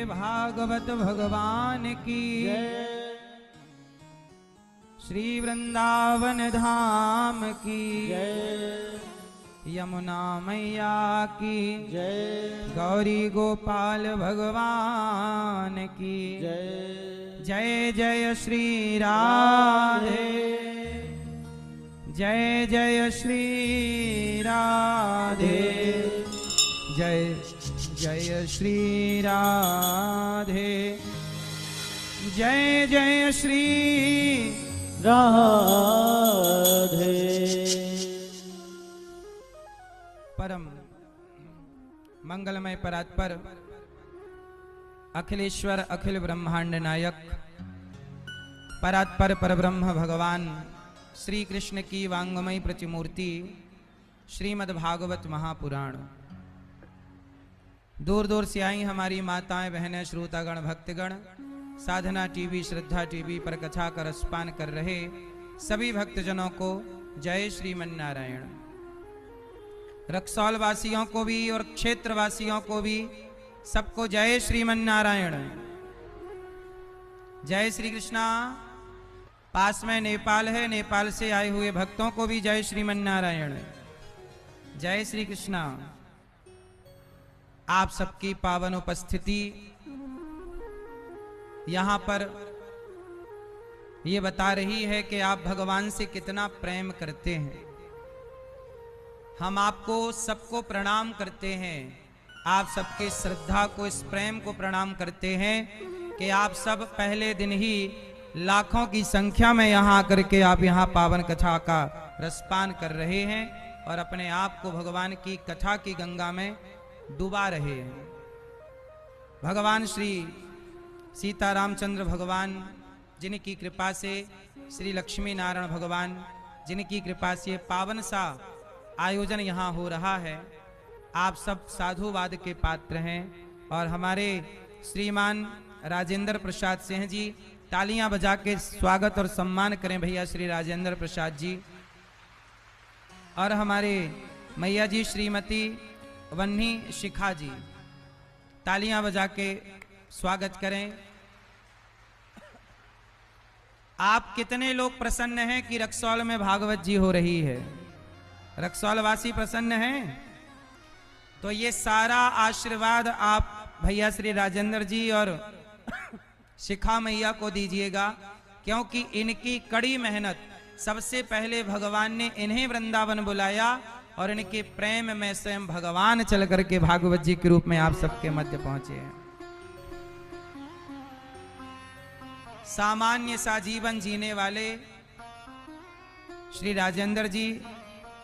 भागवत भगवान की जय। श्री वृंदावन धाम की जय। यमुना मैया की जय। गौरी गोपाल भगवान की जय। जय जय श्री राधे जय जय श्री राधे जय जय श्री राधे जय जय श्री राधे। परम मंगलमय परात्पर अखिलेश्वर अखिल ब्रह्मांड नायक परात्पर परब्रह्म भगवान श्री कृष्ण की वांगमयी प्रतिमूर्ति श्रीमद् भागवत महापुराण। दूर दूर से आई हमारी माताएं बहनें श्रोतागण भक्तगण साधना टीवी श्रद्धा टीवी पर कथा का रसपान कर रहे सभी भक्तजनों को जय श्रीमन नारायण। रक्सौल वासियों को भी और क्षेत्र वासियों को भी सबको जय श्रीमन नारायण। जय श्री कृष्णा। पास में नेपाल है, नेपाल से आए हुए भक्तों को भी जय श्रीमन नारायण। जय श्री कृष्णा। आप सबकी पावन उपस्थिति यहां पर यह बता रही है कि आप भगवान से कितना प्रेम करते हैं। हम आपको सबको प्रणाम करते हैं, आप सबके श्रद्धा को इस प्रेम को प्रणाम करते हैं कि आप सब पहले दिन ही लाखों की संख्या में यहाँ आकर के आप यहाँ पावन कथा का रसपान कर रहे हैं और अपने आप को भगवान की कथा की गंगा में डुबा रहे हैं। भगवान श्री सीता रामचंद्र भगवान जिनकी कृपा से श्री लक्ष्मी नारायण भगवान जिनकी कृपा से पावन सा आयोजन यहाँ हो रहा है। आप सब साधुवाद के पात्र हैं और हमारे श्रीमान राजेंद्र प्रसाद सिंह जी तालियां बजा के स्वागत और सम्मान करें भैया श्री राजेंद्र प्रसाद जी। और हमारे मैया जी श्रीमती वन्नी शिखा जी तालियां बजा के स्वागत करें। आप कितने लोग प्रसन्न हैं कि रक्सौल में भागवत जी हो रही है? रक्सौल वासी प्रसन्न हैं? तो ये सारा आशीर्वाद आप भैया श्री राजेंद्र जी और शिखा मैया को दीजिएगा, क्योंकि इनकी कड़ी मेहनत सबसे पहले भगवान ने इन्हें वृंदावन बुलाया और इनके प्रेम में स्वयं भगवान चल करके भागवत जी के रूप में आप सबके मध्य पहुंचे हैं। सामान्य सा जीवन जीने वाले श्री राजेंद्र जी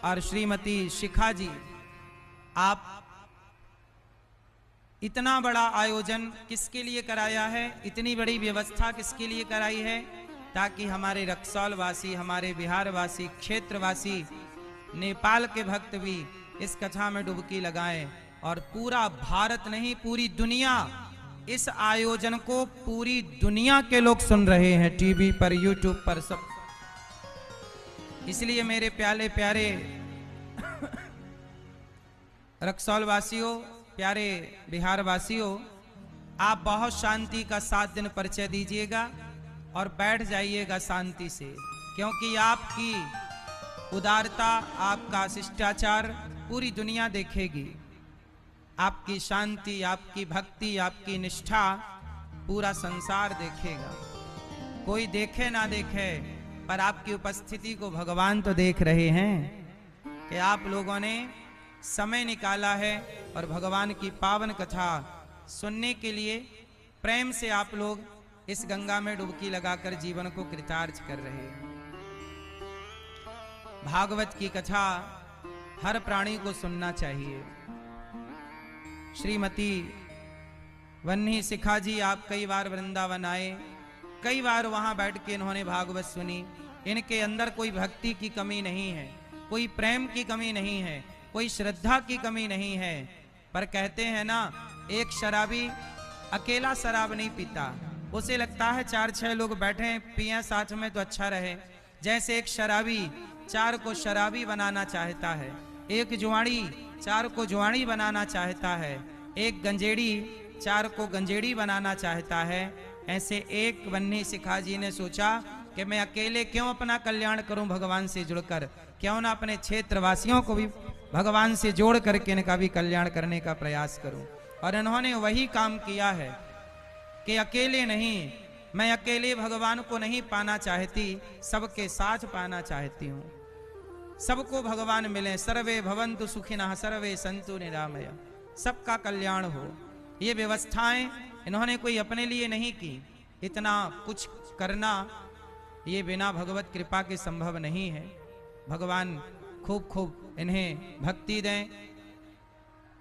और श्रीमती शिखा जी, आप इतना बड़ा आयोजन किसके लिए कराया है, इतनी बड़ी व्यवस्था किसके लिए कराई है? ताकि हमारे रक्सौल वासी, हमारे बिहार वासी, क्षेत्रवासी, नेपाल के भक्त भी इस कथा में डुबकी लगाएं और पूरा भारत नहीं पूरी दुनिया इस आयोजन को पूरी दुनिया के लोग सुन रहे हैं टीवी पर, यूट्यूब पर, सब। इसलिए मेरे प्यारे प्यारे रक्सौल वासियों, प्यारे बिहार वासियों, आप बहुत शांति का 7 दिन परिचय दीजिएगा और बैठ जाइएगा शांति से, क्योंकि आपकी उदारता, आपका शिष्टाचार पूरी दुनिया देखेगी। आपकी शांति, आपकी भक्ति, आपकी निष्ठा पूरा संसार देखेगा। कोई देखे ना देखे, पर आपकी उपस्थिति को भगवान तो देख रहे हैं कि आप लोगों ने समय निकाला है और भगवान की पावन कथा सुनने के लिए प्रेम से आप लोग इस गंगा में डुबकी लगाकर जीवन को कृतार्थ कर रहे हैं। भागवत की कथा हर प्राणी को सुनना चाहिए। श्रीमती वन्नी शिखा जी, आप कई बार वृंदावन आए, कई बार वहां बैठ के इन्होंने भागवत सुनी। इनके अंदर कोई भक्ति की कमी नहीं है, कोई प्रेम की कमी नहीं है, कोई श्रद्धा की कमी नहीं है। पर कहते हैं ना, एक शराबी अकेला शराब नहीं पीता, उसे लगता है 4-6 लोग बैठे पिए साथ में तो अच्छा रहे। जैसे एक शराबी 4 को शराबी बनाना चाहता है, एक जुआड़ी 4 को जुआड़ी बनाना चाहता है, एक गंजेड़ी चार को गंजेड़ी बनाना चाहता है, ऐसे एक बन्नी सिखा जी ने सोचा कि मैं अकेले क्यों अपना कल्याण करूं भगवान से जुड़कर, क्यों ना अपने क्षेत्रवासियों को भी भगवान से जोड़ करके इनका भी कल्याण करने का प्रयास करूं। और इन्होंने वही काम किया है कि अकेले नहीं, मैं अकेले भगवान को नहीं पाना चाहती, सबके साथ पाना चाहती हूं। सबको भगवान मिले, सर्वे भवन्तु सुखिनः सर्वे सन्तु निरामया, सबका कल्याण हो। ये व्यवस्थाएं इन्होंने कोई अपने लिए नहीं की। इतना कुछ करना ये बिना भगवत कृपा के संभव नहीं है। भगवान खूब खूब इन्हें भक्ति दें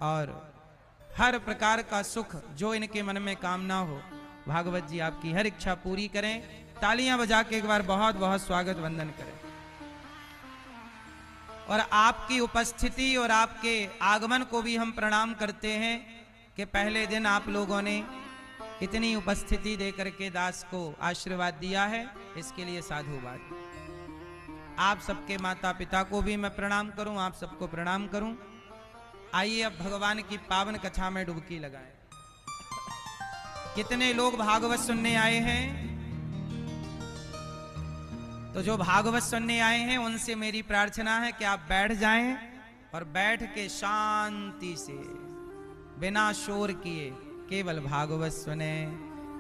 और हर प्रकार का सुख जो इनके मन में कामना हो, भागवत जी आपकी हर इच्छा पूरी करें। तालियां बजा के एक बार बहुत बहुत स्वागत वंदन करें। और आपकी उपस्थिति और आपके आगमन को भी हम प्रणाम करते हैं कि पहले दिन आप लोगों ने इतनी उपस्थिति देकर के दास को आशीर्वाद दिया है, इसके लिए साधुवाद। आप सबके माता पिता को भी मैं प्रणाम करूं, आप सबको प्रणाम करूं। आइए अब भगवान की पावन कथा में डुबकी लगाएं। कितने लोग भागवत सुनने आए हैं? तो जो भागवत सुनने आए हैं उनसे मेरी प्रार्थना है कि आप बैठ जाएं और बैठ के शांति से बिना शोर किए केवल भागवत सुने।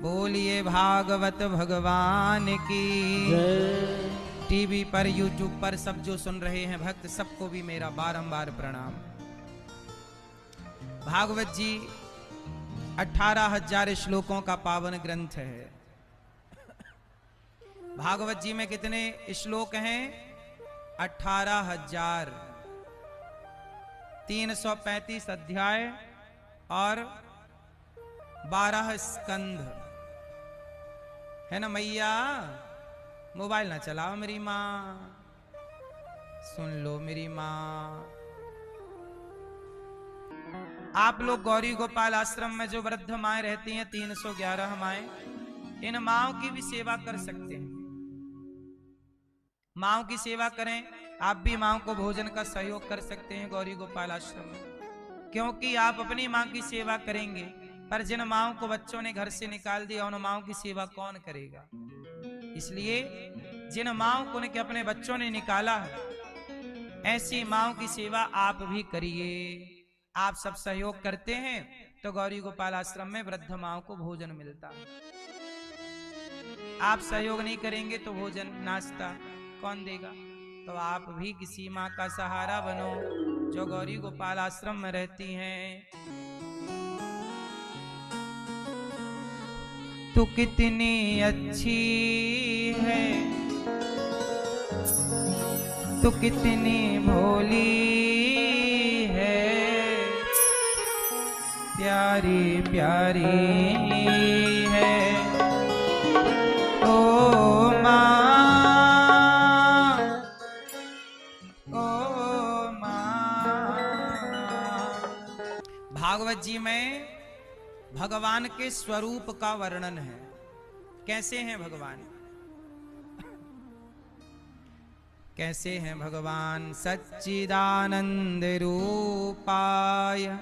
बोलिए भागवत भगवान की जय। टीवी पर, यूट्यूब पर सब जो सुन रहे हैं भक्त, सबको भी मेरा बारंबार प्रणाम। भागवत जी 18,000 श्लोकों का पावन ग्रंथ है। भागवत जी में कितने श्लोक हैं? 18,000, 335 अध्याय और 12 स्कंध है ना। मैया मोबाइल ना चलाओ मेरी माँ, सुन लो मेरी माँ। आप लोग गौरी गोपाल आश्रम में जो वृद्ध माएँ रहती हैं, 311 माएँ, इन माओं की भी सेवा कर सकते हैं। माओं की सेवा करें। आप भी माओं को भोजन का सहयोग कर सकते हैं गौरी गोपाल आश्रम में, क्योंकि आप अपनी मां की सेवा करेंगे, पर जिन माओं को बच्चों ने घर से निकाल दिया उन माओं की सेवा कौन करेगा। इसलिए जिन माओं को उनके अपने बच्चों ने निकाला है, ऐसी माओं की सेवा आप भी करिए। आप सब सहयोग करते हैं तो गौरी गोपाल आश्रम में वृद्ध माओं को भोजन मिलता है। आप सहयोग नहीं करेंगे तो भोजन नाश्ता कौन देगा। तो आप भी किसी माँ का सहारा बनो जो गौरी गोपाल आश्रम में रहती हैं। तू कितनी अच्छी है, तू कितनी भोली है, प्यारी प्यारी है ओ माँ, ओ माँ। भागवत जी में भगवान के स्वरूप का वर्णन है। कैसे हैं भगवान? कैसे हैं भगवान? सच्चिदानंद रूपाय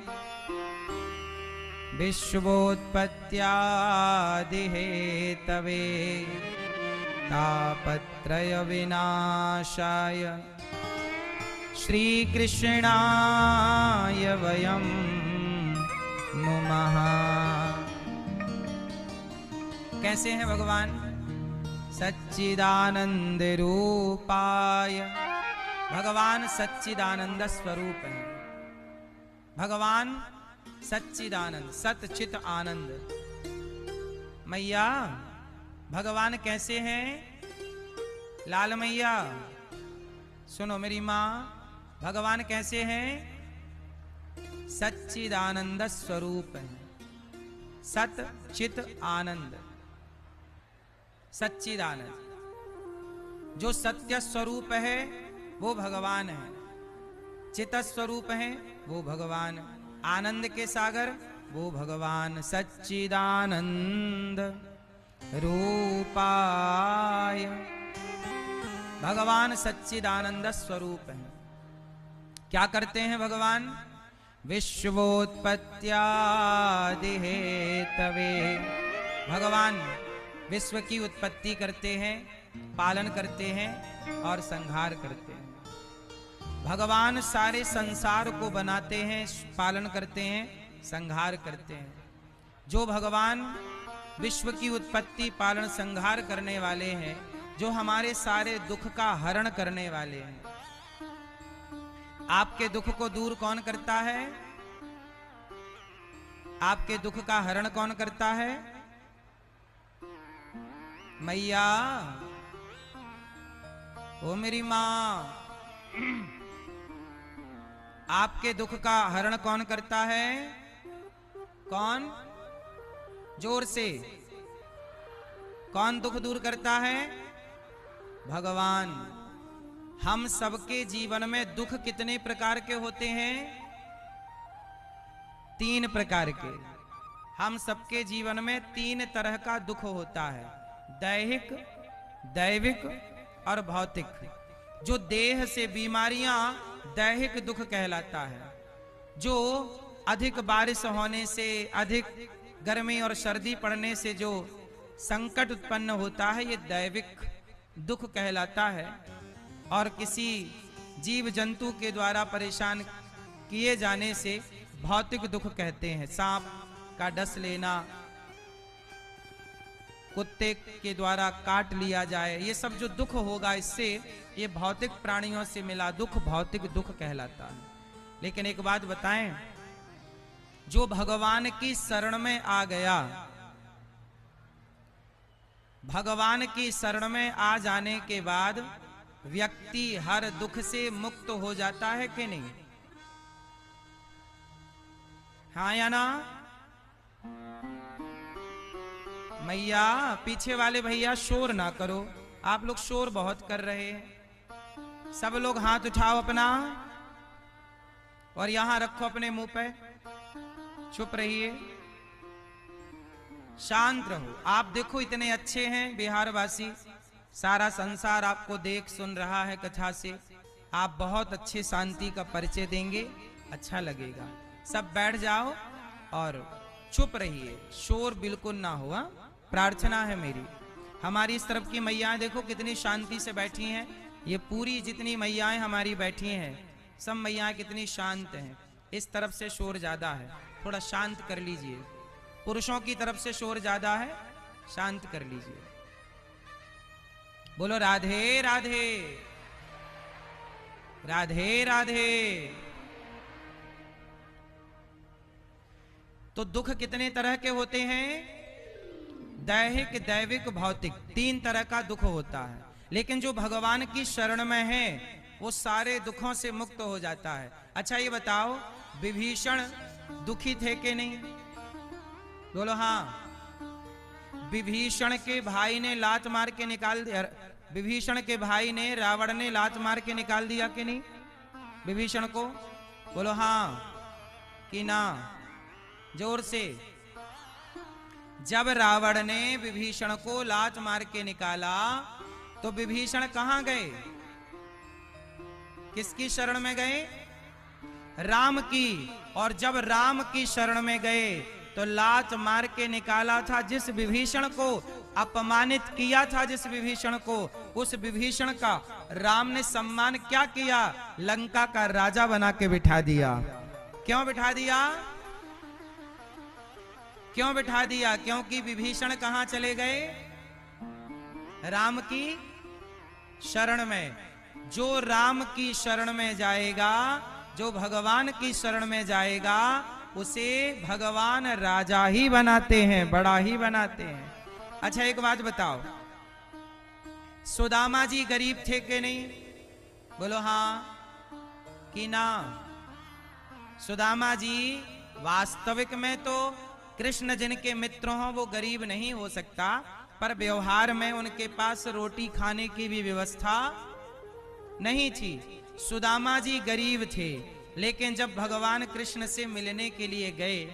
विश्वोत्पत्त्यादि हेतवे तापत्रय विनाशाय श्री कृष्णाय वयं नुमः। कैसे हैं भगवान? सच्चिदानंद रूपाय, भगवान सच्चिदानंद स्वरूप है। भगवान सच्चिदानंद, सत चित आनंद। मैया भगवान कैसे हैं? लाल मैया सुनो मेरी माँ, भगवान कैसे हैं? सच्चिदानंद स्वरूप है। सत चित आनंद, सच्चिदानंद। जो सत्य स्वरूप है वो भगवान है, चित स्वरूप है वो भगवान, आनंद के सागर वो भगवान। सच्चिदानंद रूपाय, भगवान सच्चिदानंद स्वरूप है। क्या करते हैं भगवान? विश्वोत्पत्त्यादिहेतवे। भगवान विश्व की उत्पत्ति करते हैं, पालन करते हैं और संहार करते हैं। भगवान सारे संसार को बनाते हैं, पालन करते हैं, संहार करते हैं। जो भगवान विश्व की उत्पत्ति, पालन, संहार करने वाले हैं, जो हमारे सारे दुख का हरण करने वाले हैं। आपके दुख को दूर कौन करता है? आपके दुख का हरण कौन करता है? मैया, ओ मेरी मां, आपके दुख का हरण कौन करता है? कौन? जोर से। कौन दुख दूर करता है? भगवान। हम सबके जीवन में दुख कितने प्रकार के होते हैं? 3 प्रकार के। हम सबके जीवन में 3 तरह का दुख होता है, दैहिक, दैविक और भौतिक। जो देह से बीमारियां, दैहिक दुख कहलाता है। जो अधिक बारिश होने से, अधिक गर्मी और सर्दी पड़ने से जो संकट उत्पन्न होता है, ये दैविक दुख कहलाता है। और किसी जीव जंतु के द्वारा परेशान किए जाने से भौतिक दुख कहते हैं। सांप का डस लेना, कुत्ते के द्वारा काट लिया जाए, ये सब जो दुख होगा, इससे ये भौतिक प्राणियों से मिला दुख भौतिक दुख कहलाता है। लेकिन एक बात बताएं, जो भगवान की शरण में आ गया, भगवान की शरण में आ जाने के बाद व्यक्ति हर दुख से मुक्त हो जाता है कि नहीं? हाँ या ना? मैया, पीछे वाले भैया शोर ना करो, आप लोग शोर बहुत कर रहे हैं। सब लोग हाथ उठाओ अपना और यहां रखो अपने मुंह पे, चुप रहिए, शांत रहो। आप देखो इतने अच्छे हैं बिहारवासी, सारा संसार आपको देख सुन रहा है कथा से। आप बहुत अच्छे शांति का परिचय देंगे, अच्छा लगेगा। सब बैठ जाओ और चुप रहिए, शोर बिल्कुल ना हुआ, प्रार्थना है मेरी। हमारी इस तरफ की मैयाएं देखो कितनी शांति से बैठी हैं। ये पूरी जितनी मैयाएं हमारी बैठी हैं, सब मैयाएं कितनी शांत हैं। इस तरफ से शोर ज्यादा है, थोड़ा शांत कर लीजिए। पुरुषों की तरफ से शोर ज्यादा है, शांत कर लीजिए। बोलो राधे राधे, राधे राधे। तो दुख कितने तरह के होते हैं? दैहिक, दैविक, भौतिक, 3 तरह का दुख होता है। लेकिन जो भगवान की शरण में है, वो सारे दुखों से मुक्त हो जाता है। अच्छा ये बताओ, विभीषण दुखी थे कि नहीं? बोलो हाँ। विभीषण के भाई ने लात मार के निकाल दिया, विभीषण के भाई ने, रावण ने लात मार के निकाल दिया कि नहीं विभीषण को? बोलो हाँ कि ना, जोर से। जब रावण ने विभीषण को लात मार के निकाला तो विभीषण कहां गए? किसकी शरण में गए? राम की। और जब राम की शरण में गए तो लात मार के निकाला था जिस विभीषण को, अपमानित किया था जिस विभीषण को, उस विभीषण का राम ने सम्मान क्या किया? लंका का राजा बना के बिठा दिया। क्यों बिठा दिया? क्यों बिठा दिया? क्योंकि विभीषण कहां चले गए? राम की शरण में। जो राम की शरण में जाएगा, जो भगवान की शरण में जाएगा, उसे भगवान राजा ही बनाते हैं, बड़ा ही बनाते हैं। अच्छा एक बात बताओ, सुदामा जी गरीब थे कि नहीं? बोलो हाँ कि ना? सुदामा जी वास्तविक में तो कृष्ण जिनके मित्र हों वो गरीब नहीं हो सकता, पर व्यवहार में उनके पास रोटी खाने की भी व्यवस्था नहीं थी। सुदामा जी गरीब थे, लेकिन जब भगवान कृष्ण से मिलने के लिए गए,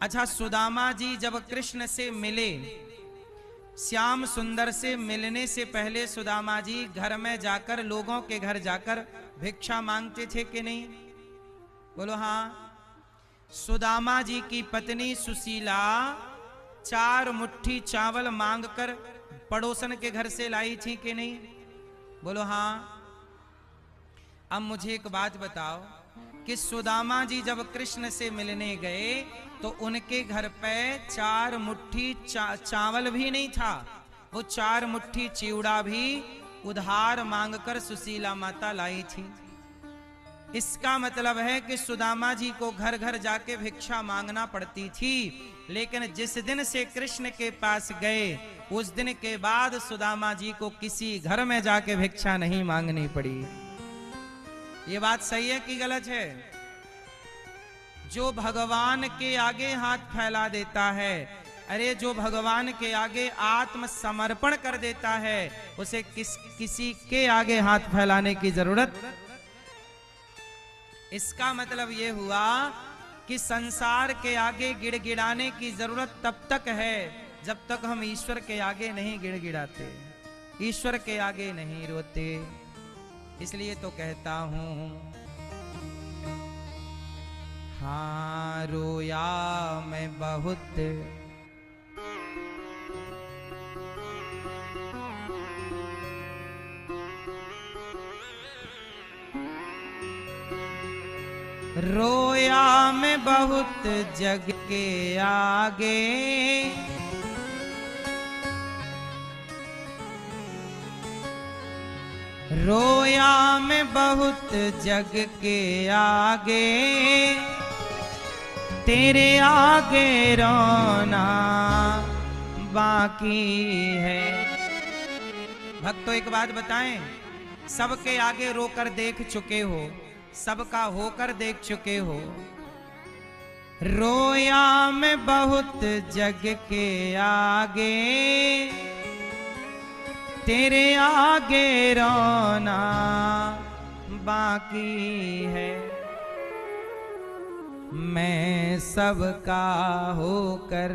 अच्छा सुदामा जी जब कृष्ण से मिले, श्याम सुंदर से मिलने से पहले सुदामा जी घर में जाकर, लोगों के घर जाकर भिक्षा मांगते थे कि नहीं? बोलो हाँ सुदामा जी की पत्नी सुशीला 4 मुट्ठी चावल मांगकर पड़ोसन के घर से लाई थी कि नहीं? बोलो हाँ। अब मुझे एक बात बताओ कि सुदामा जी जब कृष्ण से मिलने गए तो उनके घर पे 4 मुट्ठी चावल भी नहीं था, वो 4 मुट्ठी चिवड़ा भी उधार मांगकर सुशीला माता लाई थी। इसका मतलब है कि सुदामा जी को घर घर जाके भिक्षा मांगना पड़ती थी, लेकिन जिस दिन से कृष्ण के पास गए उस दिन के बाद सुदामा जी को किसी घर में जाके भिक्षा नहीं मांगनी पड़ी। ये बात सही है कि गलत है? जो भगवान के आगे हाथ फैला देता है, अरे जो भगवान के आगे आत्मसमर्पण कर देता है, उसे किसी के आगे हाथ फैलाने की जरूरत। इसका मतलब यह हुआ कि संसार के आगे गिड़गिड़ाने की जरूरत तब तक है जब तक हम ईश्वर के आगे नहीं गिड़गिड़ाते, ईश्वर के आगे नहीं रोते। इसलिए तो कहता हूं, हाँ रोया मैं बहुत, रोया मैं बहुत जग के आगे, रोया मैं बहुत जग के आगे, तेरे आगे रोना बाकी है। भक्तों एक बात बताएं, सबके आगे रोकर देख चुके हो, सबका होकर देख चुके हो। रोया मैं बहुत जग के आगे, तेरे आगे रोना बाकी है। मैं सबका होकर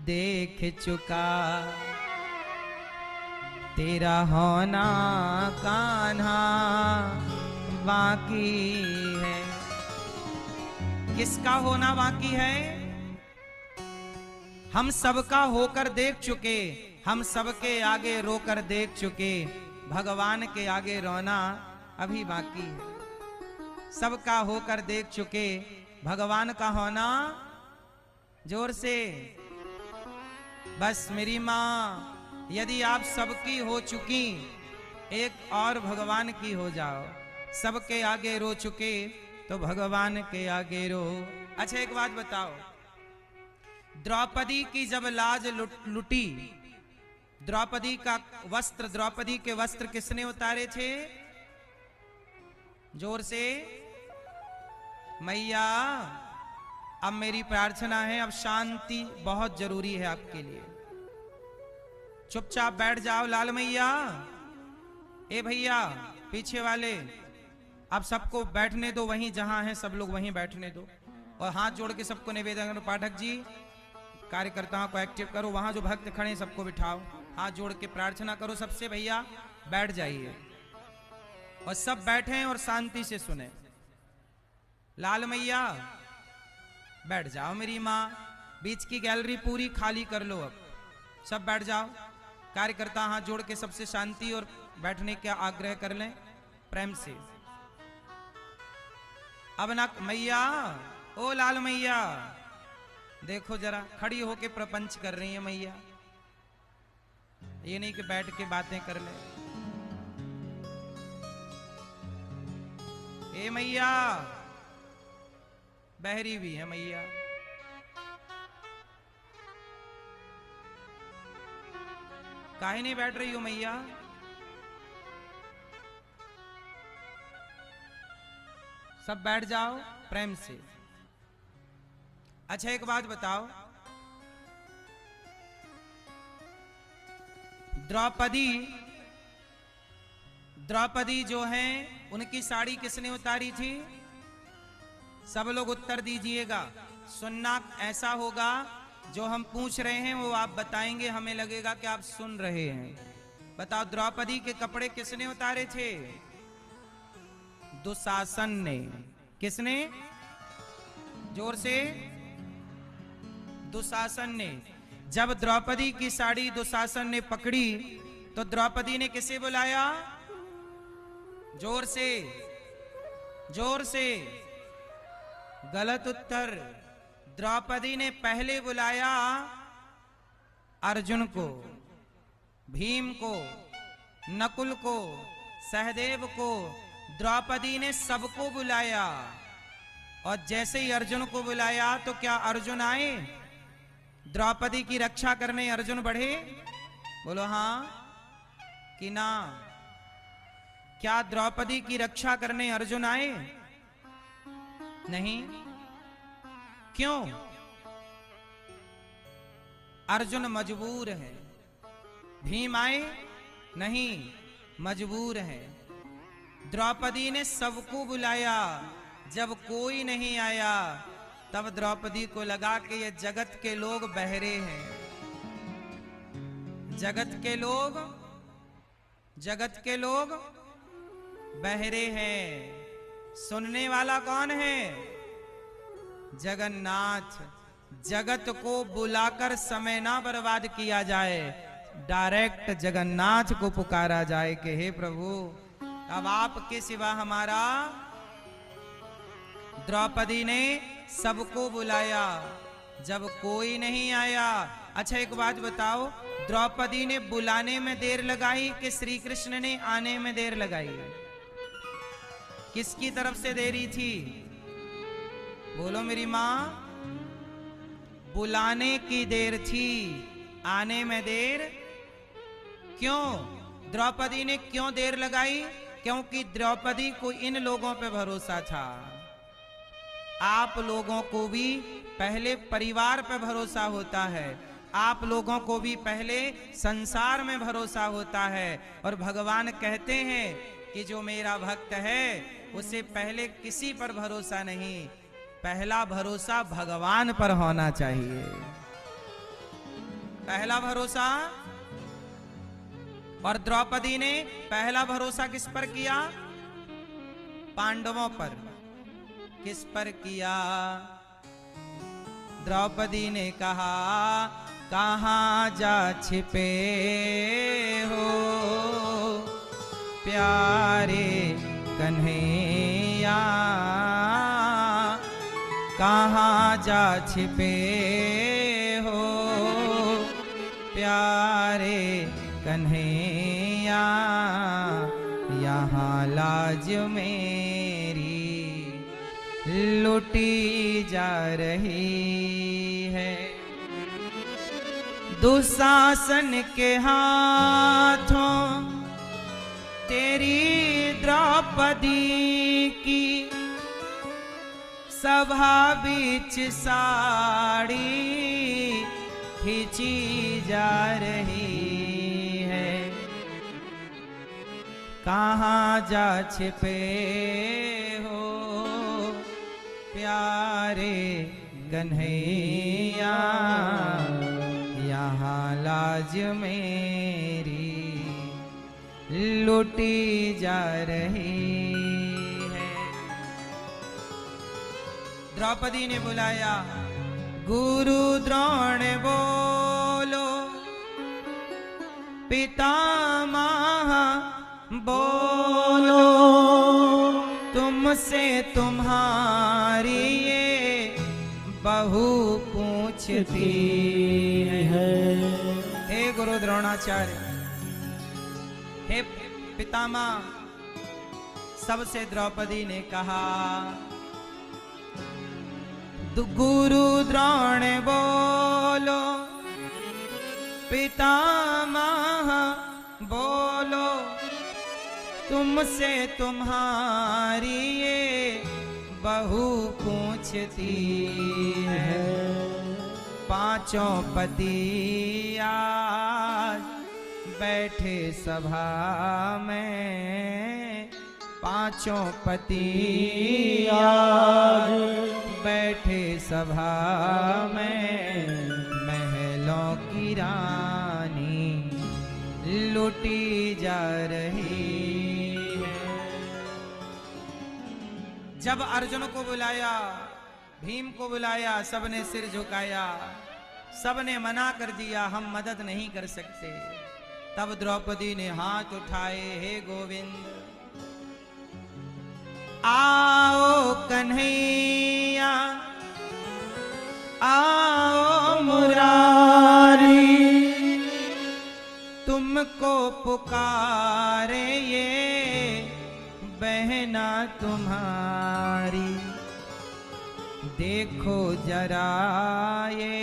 देख चुका, तेरा होना कान्हा बाकी है। किसका होना बाकी है? हम सबका होकर देख चुके, हम सबके आगे रोकर देख चुके, भगवान के आगे रोना अभी बाकी है। सबका होकर देख चुके, भगवान का होना जोर से। बस मेरी मां, यदि आप सबकी हो चुकी, एक और भगवान की हो जाओ। सबके आगे रो चुके तो भगवान के आगे रो। अच्छा एक बात बताओ, द्रौपदी की जब लाज लुटी, द्रौपदी का वस्त्र, द्रौपदी के वस्त्र किसने उतारे थे? जोर से। मैया अब मेरी प्रार्थना है, अब शांति बहुत जरूरी है आपके लिए। चुपचाप बैठ जाओ लाल मैया। ए भैया पीछे वाले, अब सबको बैठने दो, वहीं जहां हैं सब लोग वहीं बैठने दो, और हाथ जोड़ के सबको निवेदन करो। पाठक जी कार्यकर्ताओं को एक्टिव करो, वहां जो भक्त खड़े हैं सबको बिठाओ, हाथ जोड़ के प्रार्थना करो सबसे। भैया बैठ जाइए और सब बैठें और शांति से सुने। लाल मैया बैठ जाओ मेरी माँ, बीच की गैलरी पूरी खाली कर लो, अब सब बैठ जाओ। कार्यकर्ता हाथ जोड़ के सबसे शांति और बैठने का आग्रह कर लें प्रेम से। अब ना मैया, ओ लाल मैया देखो जरा, खड़ी होके प्रपंच कर रही है मैया, ये नहीं कि बैठ के बातें कर ले। ए मैया, बहरी भी है मैया, काहे नहीं बैठ रही हो मैया? सब बैठ जाओ प्रेम से। अच्छा एक बात बताओ, द्रौपदी जो हैं उनकी साड़ी किसने उतारी थी? सब लोग उत्तर दीजिएगा। सुनना ऐसा होगा, जो हम पूछ रहे हैं वो आप बताएंगे, हमें लगेगा कि आप सुन रहे हैं। बताओ द्रौपदी के कपड़े किसने उतारे थे? दुशासन ने। किसने? जोर से। दुशासन ने, जब द्रौपदी की साड़ी दुशासन ने पकड़ी तो द्रौपदी ने किसे बुलाया? जोर से, जोर से। गलत उत्तर। द्रौपदी ने पहले बुलाया अर्जुन को, भीम को, नकुल को, सहदेव को। द्रौपदी ने सबको बुलाया और जैसे ही अर्जुन को बुलाया तो क्या अर्जुन आए? द्रौपदी की रक्षा करने अर्जुन बढ़े? बोलो हां कि ना? क्या द्रौपदी की रक्षा करने अर्जुन आए? नहीं। क्यों? अर्जुन मजबूर है। भीम आए? नहीं, मजबूर है। द्रौपदी ने सबको बुलाया, जब कोई नहीं आया तब द्रौपदी को लगा कि ये जगत के लोग बहरे हैं। जगत के लोग, जगत के लोग बहरे हैं। सुनने वाला कौन है? जगन्नाथ। जगत को बुलाकर समय ना बर्बाद किया जाए, डायरेक्ट जगन्नाथ को पुकारा जाए कि हे प्रभु अब आपके सिवा हमारा। द्रौपदी ने सबको बुलाया, जब कोई नहीं आया। अच्छा एक बात बताओ, द्रौपदी ने बुलाने में देर लगाई कि श्री कृष्ण ने आने में देर लगाई? किसकी तरफ से देरी थी? बोलो मेरी मां। बुलाने की देर थी, आने में देर। क्यों? द्रौपदी ने क्यों देर लगाई? क्योंकि द्रौपदी को इन लोगों पे भरोसा था। आप लोगों को भी पहले परिवार पे भरोसा होता है, आप लोगों को भी पहले संसार में भरोसा होता है। और भगवान कहते हैं कि जो मेरा भक्त है उसे पहले किसी पर भरोसा नहीं, पहला भरोसा भगवान पर होना चाहिए। पहला भरोसा। और द्रौपदी ने पहला भरोसा किस पर किया? पांडवों पर। किस पर किया? द्रौपदी ने कहा कहां जा छिपे हो प्यारे कन्हैया, कहां जा छिपे हो प्यारे कन्हैया, यहाँ लाज मेरी लुटी जा रही है। दुशासन के हाथों तेरी द्रौपदी की सभा बीच साड़ी खींची जा रही है। कहाँ जा छिपे हो प्यारे कन्हैया, यहाँ लाज मेरी लुटी जा रही है। द्रौपदी ने बुलाया, गुरु द्रोण बोलो, पितामह बोलो, तुमसे तुम्हारी ये बहू पूछती है। हे गुरु द्रोणाचार्य, हे पितामह, सबसे द्रौपदी ने कहा, गुरु द्रोण बोलो, पितामह बोलो, तुमसे तुम्हारी ये बहू पूछती है। पांचों पति आज बैठे सभा में, पांचों पति आज बैठे सभा में, महलों की रानी लुटी जा रही है। जब अर्जुन को बुलाया, भीम को बुलाया, सबने सिर झुकाया, सबने मना कर दिया, हम मदद नहीं कर सकते। तब द्रौपदी ने हाथ उठाए, हे गोविंद आओ कन्हैया, आओ मुरारी, तुमको पुकारे ये बहना तुम्हारी। देखो जरा ये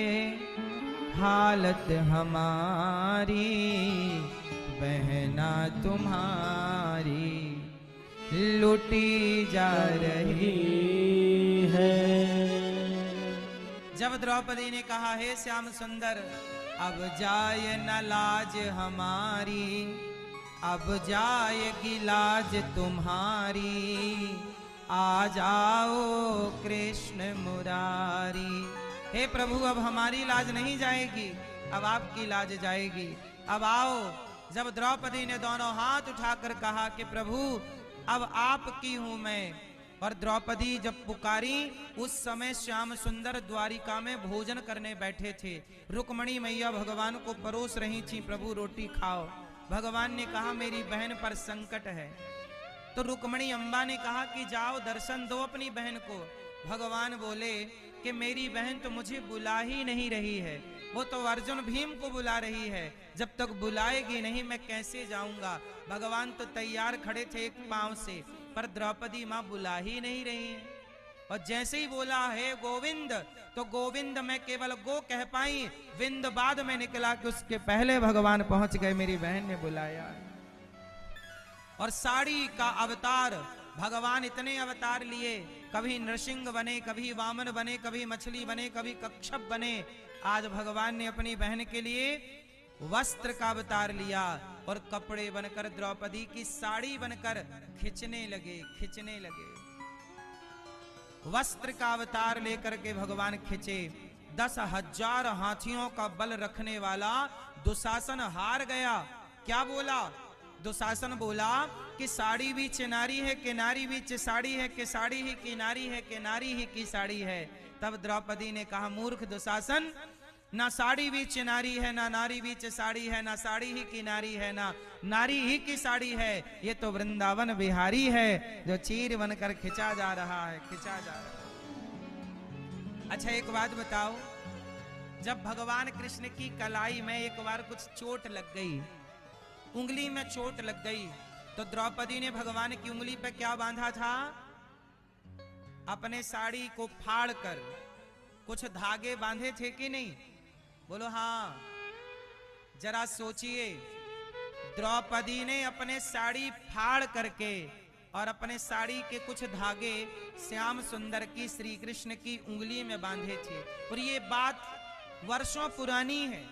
हालत हमारी, बहना तुम्हारी लूटी जा रही है। जब द्रौपदी ने कहा, हे श्याम सुंदर, अब जाए न लाज हमारी, अब जाएगी लाज तुम्हारी, आ जाओ कृष्ण मुरारी। हे प्रभु, अब हमारी लाज नहीं जाएगी, अब आपकी लाज जाएगी, अब आओ। जब द्रौपदी ने दोनों हाथ उठाकर कहा कि प्रभु अब आपकी हूं मैं, और द्रौपदी जब पुकारी, उस समय श्याम सुंदर द्वारिका में भोजन करने बैठे थे। रुक्मणी मैया भगवान को परोस रही थी, प्रभु रोटी खाओ। भगवान ने कहा मेरी बहन पर संकट है, तो रुक्मणी अम्बा ने कहा कि जाओ दर्शन दो अपनी बहन को। भगवान बोले कि मेरी बहन तो मुझे बुला ही नहीं रही है, वो तो अर्जुन भीम को बुला रही है, जब तक बुलाएगी नहीं मैं कैसे जाऊंगा। भगवान तो तैयार खड़े थे एक पांव से, पर द्रौपदी मां बुला ही नहीं रही है। और जैसे ही बोला हे गोविंद, तो गोविंद में केवल गो कह पाई, विंद बाद में निकला कि उसके पहले भगवान पहुंच गए, मेरी बहन ने बुलाया। और साड़ी का अवतार, भगवान इतने अवतार लिए, कभी नृसिंह बने, कभी वामन बने, कभी मछली बने, कभी कच्छप बने। आज भगवान ने अपनी बहन के लिए वस्त्र का अवतार लिया और कपड़े बनकर द्रौपदी की साड़ी बनकर खिंचने लगे। वस्त्र का अवतार लेकर के भगवान खिंचे। 10,000 हाथियों का बल रखने वाला दुशासन हार गया। क्या बोला? दुशासन बोला कि साड़ी भी चिनारी है कि नारी भी साड़ी है, कि साड़ी ही की नारी है, कि नारी ही की साड़ी है। तब द्रौपदी ने कहा मूर्ख दुशासन, ना साड़ी भी चिनारी है, ना नारी भी साड़ी है, ना साड़ी ही की नारी है, ना नारी ही की साड़ी है। ये तो वृंदावन बिहारी है जो चीर बनकर खिंचा जा रहा है। अच्छा एक बात बताओ, जब भगवान कृष्ण की कलाई में एक बार कुछ चोट लग गई, उंगली में चोट लग गई, तो द्रौपदी ने भगवान की उंगली पे क्या बांधा था? अपने साड़ी को फाड़ कर कुछ धागे बांधे थे कि नहीं? बोलो हाँ। जरा सोचिए, द्रौपदी ने अपने साड़ी फाड़ करके और अपने साड़ी के कुछ धागे श्याम सुंदर की, श्री कृष्ण की उंगली में बांधे थे। और ये बात वर्षों पुरानी है,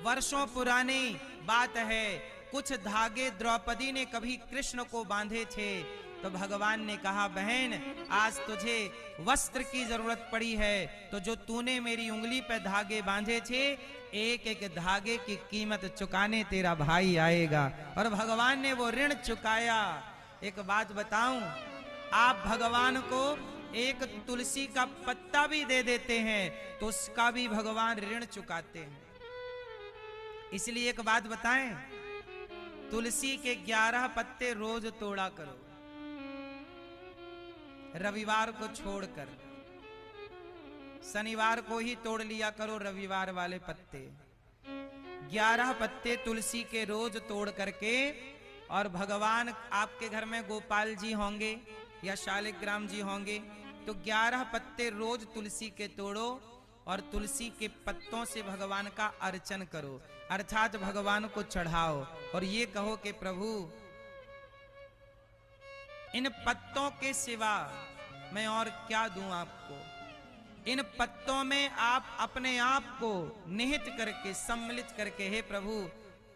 वर्षों पुरानी बात है। कुछ धागे द्रौपदी ने कभी कृष्ण को बांधे थे, तो भगवान ने कहा बहन आज तुझे वस्त्र की जरूरत पड़ी है, तो जो तूने मेरी उंगली पे धागे बांधे थे, एक एक धागे की कीमत चुकाने तेरा भाई आएगा। और भगवान ने वो ऋण चुकाया। एक बात बताऊं, आप भगवान को एक तुलसी का पत्ता भी दे देते हैं तो उसका भी भगवान ऋण चुकाते हैं। इसलिए एक बात बताएं, तुलसी के 11 पत्ते रोज तोड़ा करो, रविवार को छोड़कर। शनिवार को ही तोड़ लिया करो रविवार वाले पत्ते। 11 पत्ते तुलसी के रोज तोड़ करके, और भगवान आपके घर में गोपाल जी होंगे या शालिग्राम जी होंगे, तो 11 पत्ते रोज तुलसी के तोड़ो और तुलसी के पत्तों से भगवान का अर्चन करो, अर्थात भगवान को चढ़ाओ। और ये कहो कि प्रभु इन पत्तों के सिवा मैं और क्या दूं आपको? इन पत्तों में आप अपने आप को निहित करके, सम्मिलित करके, हे प्रभु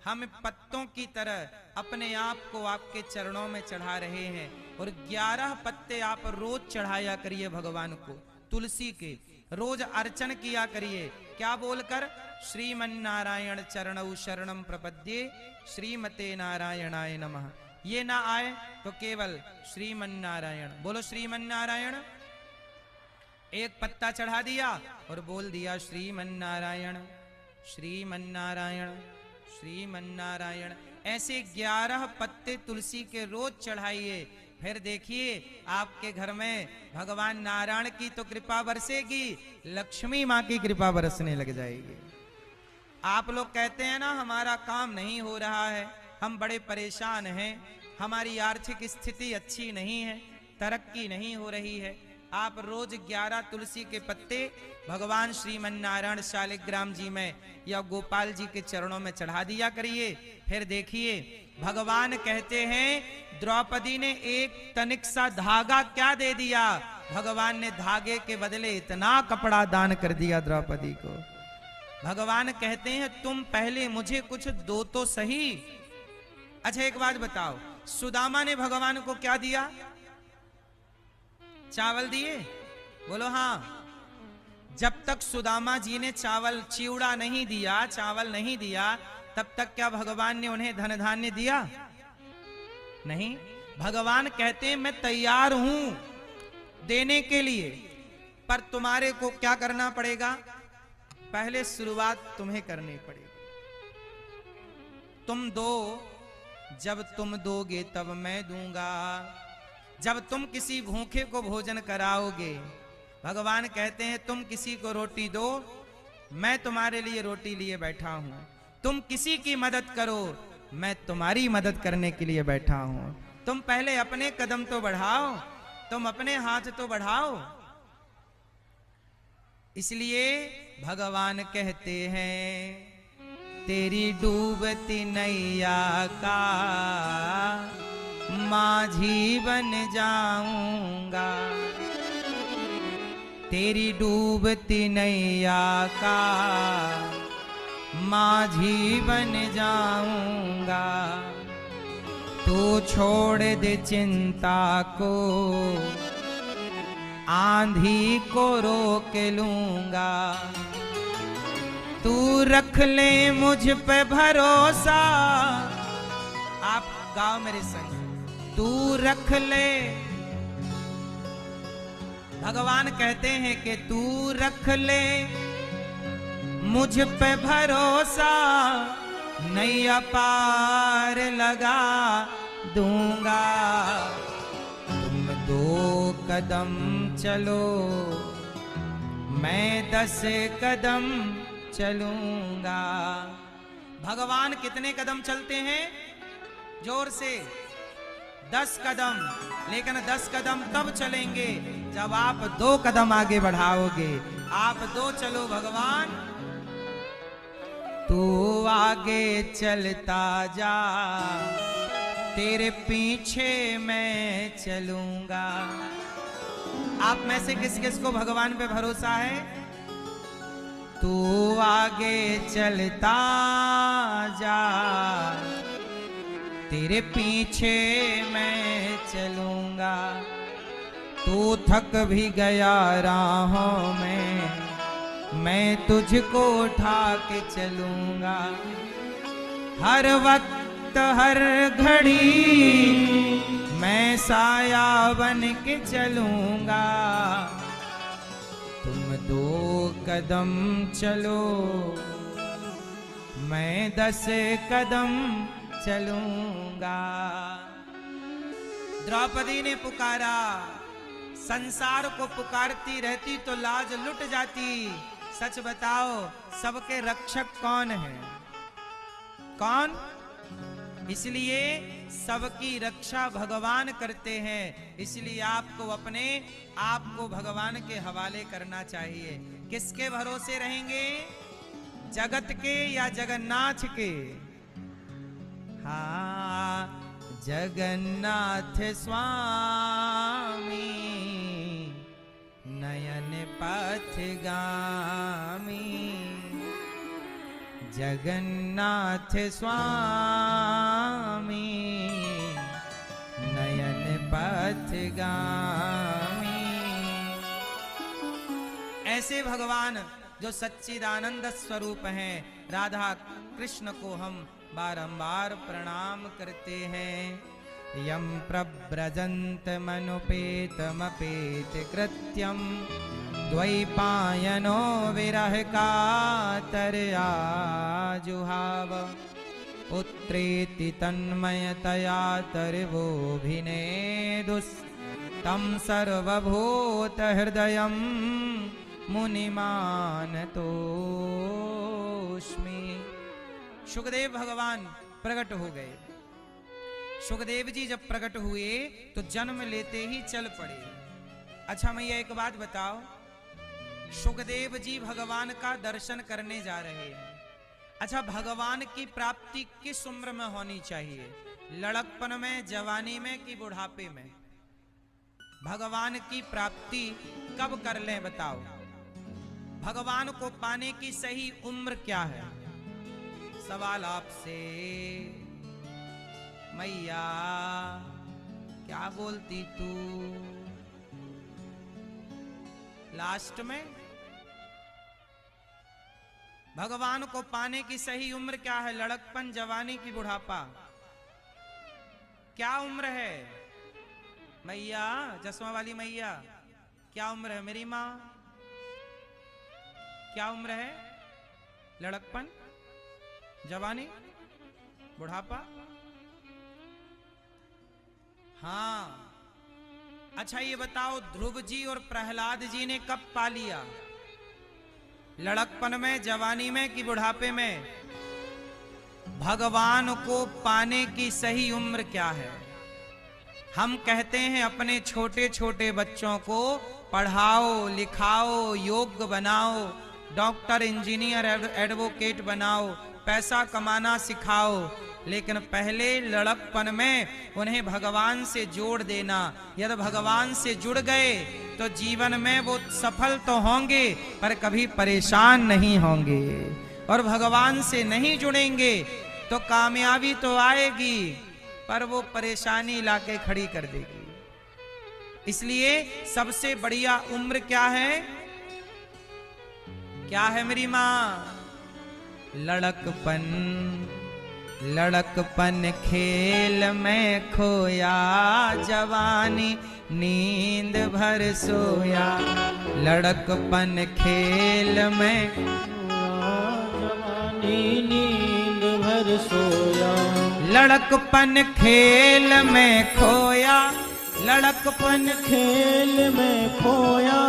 हम पत्तों की तरह अपने आप को आपके चरणों में चढ़ा रहे हैं। और 11 पत्ते आप रोज चढ़ाया करिए भगवान को, तुलसी के रोज अर्चन किया करिए। क्या बोलकर? श्रीमन्नारायण चरणौ शरणम प्रपद्ये, श्रीमते नारायणाय नमः। ये ना आए तो केवल श्रीमन्नारायण बोलो, श्रीमन्नारायण। एक पत्ता चढ़ा दिया और बोल दिया श्रीमन्नारायण श्रीमन्नारायण श्रीमन्नारायण। ऐसे 11 पत्ते तुलसी के रोज चढ़ाइए, फिर देखिए आपके घर में भगवान नारायण की तो कृपा बरसेगी, लक्ष्मी माँ की कृपा बरसने लग जाएगी। आप लोग कहते हैं ना हमारा काम नहीं हो रहा है, हम बड़े परेशान हैं, हमारी आर्थिक स्थिति अच्छी नहीं है, तरक्की नहीं हो रही है। आप रोज 11 तुलसी के पत्ते भगवान श्रीमन्नारायण शालिग्राम जी में या गोपाल जी के चरणों में चढ़ा दिया करिए। फिर देखिए भगवान कहते हैं द्रौपदी ने एक तनिक सा धागा क्या दे दिया, भगवान ने धागे के बदले इतना कपड़ा दान कर दिया द्रौपदी को। भगवान कहते हैं तुम पहले मुझे कुछ दो तो सही। अच्छा एक बात बताओ, सुदामा ने भगवान को क्या दिया? चावल दिए? बोलो हाँ। जब तक सुदामा जी ने चावल चिवड़ा नहीं दिया, चावल नहीं दिया, तब तक क्या भगवान ने उन्हें धन धान्य दिया? नहीं। भगवान कहते हैं मैं तैयार हूं देने के लिए, पर तुम्हारे को क्या करना पड़ेगा? पहले शुरुआत तुम्हें करनी पड़ेगी। तुम दो, जब तुम दोगे तब मैं दूंगा। जब तुम किसी भूखे को भोजन कराओगे, भगवान कहते हैं तुम किसी को रोटी दो, मैं तुम्हारे लिए रोटी लिए बैठा हूं। तुम किसी की मदद करो, मैं तुम्हारी मदद करने के लिए बैठा हूं। तुम पहले अपने कदम तो बढ़ाओ, तुम अपने हाथ तो बढ़ाओ। इसलिए भगवान कहते हैं तेरी डूबती नैया का माझी बन जाऊंगा, तेरी डूबती नैया का माझी बन जाऊंगा। तू छोड़ दे चिंता को, आंधी को रोक लूंगा। तू रख ले मुझ पे भरोसा। आप गाओ मेरे संग, तू रख ले। भगवान कहते हैं कि तू रख ले मुझ पे भरोसा, नैया पार लगा दूंगा। तुम 2 कदम चलो, मैं 10 कदम चलूंगा। भगवान कितने कदम चलते हैं? जोर से 10 कदम। लेकिन 10 कदम तब चलेंगे जब आप 2 कदम आगे बढ़ाओगे। आप 2 चलो भगवान, तू आगे चलता जा, तेरे पीछे मैं चलूंगा। आप में से किस किस को भगवान पे भरोसा है? तू आगे चलता जा, तेरे पीछे मैं चलूंगा। तू थक भी गया राहों में, मैं तुझको उठा के चलूंगा। हर वक्त हर घड़ी मैं साया बन के चलूंगा। तुम 2 कदम चलो, मैं 10 कदम चलूंगा। द्रौपदी ने पुकारा, संसार को पुकारती रहती तो लाज लुट जाती। सच बताओ सबके रक्षक कौन है? कौन? इसलिए सबकी रक्षा भगवान करते हैं। इसलिए आपको अपने आप को भगवान के हवाले करना चाहिए। किसके भरोसे रहेंगे? जगत के या जगन्नाथ के? हाँ, जगन्नाथ स्वामी नयन पथगामी। जगन्नाथ स्वामी नयन पथगामी। ऐसे भगवान जो सच्चिदानंद स्वरूप हैं, राधा कृष्ण को हम बारंबार प्रणाम करते हैं। यम प्रव्रजन्त मनुपेतमपेत कृत्यम द्वैपायनो विरह कातर आजुहाव पुत्रेति तन्मयतया तर्वोऽभिनेदुस्तं सर्वभूत हृदयं मुनिमानतोऽस्मि। सुखदेव भगवान प्रकट हो गए। सुखदेव जी जब प्रकट हुए तो जन्म लेते ही चल पड़े। अच्छा मैया एक बात बताओ, सुखदेव जी भगवान का दर्शन करने जा रहे हैं। अच्छा भगवान की प्राप्ति किस उम्र में होनी चाहिए? लड़कपन में, जवानी में कि बुढ़ापे में? भगवान की प्राप्ति कब कर लें बताओ? भगवान को पाने की सही उम्र क्या है? सवाल आपसे मैया क्या बोलती तू? लास्ट में भगवान को पाने की सही उम्र क्या है? लड़कपन, जवानी की बुढ़ापा? क्या उम्र है मैया? चश्मा वाली मैया क्या उम्र है? मेरी माँ क्या उम्र है? लड़कपन, जवानी, बुढ़ापा? हाँ। अच्छा ये बताओ, ध्रुव जी और प्रहलाद जी ने कब पा लिया? लड़कपन में, जवानी में कि बुढ़ापे में? भगवान को पाने की सही उम्र क्या है? हम कहते हैं अपने छोटे छोटे बच्चों को पढ़ाओ, लिखाओ, योग्य बनाओ, डॉक्टर, इंजीनियर, एडवोकेट बनाओ, पैसा कमाना सिखाओ, लेकिन पहले लड़कपन में उन्हें भगवान से जोड़ देना। यदि भगवान से जुड़ गए तो जीवन में वो सफल तो होंगे पर कभी परेशान नहीं होंगे, और भगवान से नहीं जुड़ेंगे तो कामयाबी तो आएगी पर वो परेशानी लाके खड़ी कर देगी। इसलिए सबसे बढ़िया उम्र क्या है? क्या है मेरी माँ? लड़कपन। लड़कपन खेल में खोया, जवानी नींद भर सोया। लड़कपन खेल में जवानी नींद भर सोया। लड़कपन खेल में खोया, लड़कपन खेल में खोया।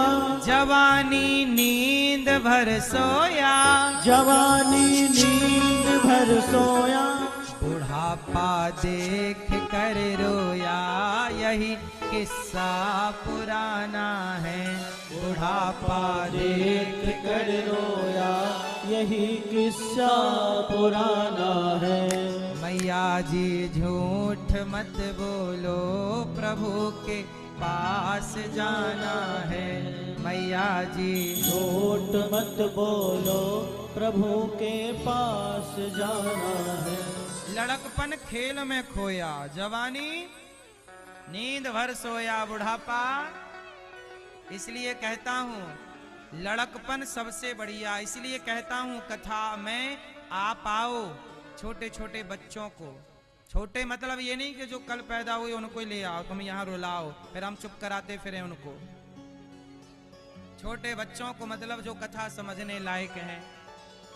जवानी नींद भर सोया। जवानी नींद भर सोया। बुढ़ापा देख कर रोया, यही किस्सा पुराना है। बुढ़ापा देख कर रोया, यही किस्सा पुराना है। मैया जी झूठ मत बोलो, प्रभु के पास जाना है। मैया जी झूठ मत बोलो, प्रभु के पास जाना है। लड़कपन खेल में खोया, जवानी नींद भर सोया। बुढ़ापा, इसलिए कहता हूँ लड़कपन सबसे बढ़िया। इसलिए कहता हूँ कथा में आप आओ छोटे छोटे बच्चों को। छोटे मतलब ये नहीं कि जो कल पैदा हुए उनको ले आओ, तुम यहाँ रुलाओ फिर हम चुप कराते फिरे उनको। छोटे बच्चों को मतलब जो कथा समझने लायक हैं।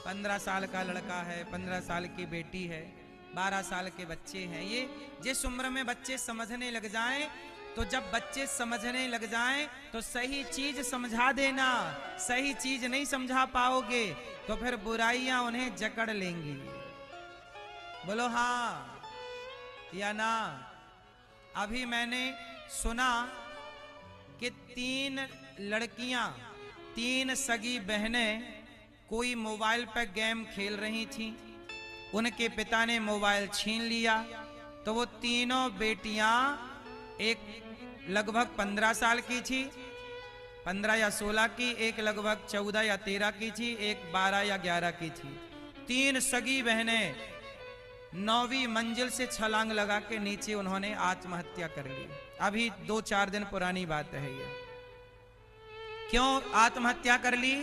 15 साल का लड़का है, 15 साल की बेटी है, 12 साल के बच्चे हैं। ये जिस उम्र में बच्चे समझने लग जाएं, तो जब बच्चे समझने लग जाएं तो सही चीज समझा देना। सही चीज नहीं समझा पाओगे तो फिर बुराइयां उन्हें जकड़ लेंगी। बोलो हाँ या ना? अभी मैंने सुना कि 3 लड़कियां, 3 सगी बहनें कोई मोबाइल पर गेम खेल रही थीं। उनके पिता ने मोबाइल छीन लिया तो वो तीनों बेटियां, एक लगभग 15 साल की थी, 15 या 16 की, एक लगभग 14 या 13 की थी, एक 12 या 11 की थी। 3 सगी बहनें 9वीं मंजिल से छलांग लगा के नीचे उन्होंने आत्महत्या कर ली। अभी 2-4 दिन पुरानी बात है ये। क्यों आत्महत्या कर ली?